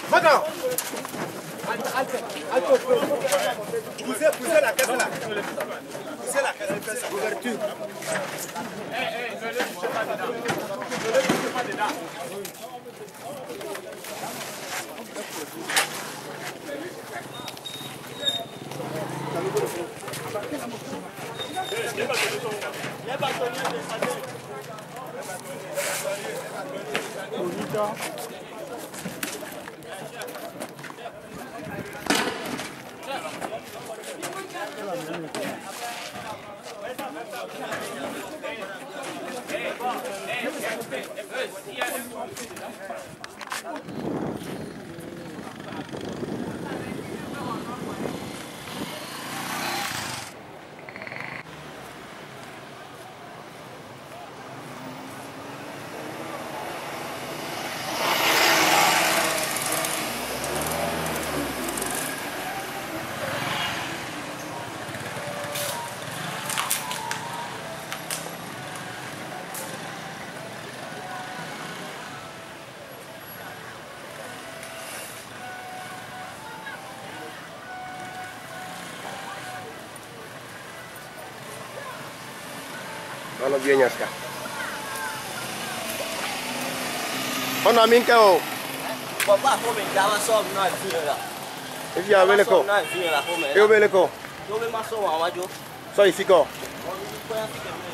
Maintenant. Poussez la caisse là. Poussez la caisse. Ouverture. Ne le touchez pas dedans. Ne le touchez pas dedans. Ono bien nyaska. Ono minke o. Papa ko me dawa so na fi la. If you are welcome. Na fi la ko me. You welcome. Yo me ma so wa wajo. So ifiko. Ko ya fi ke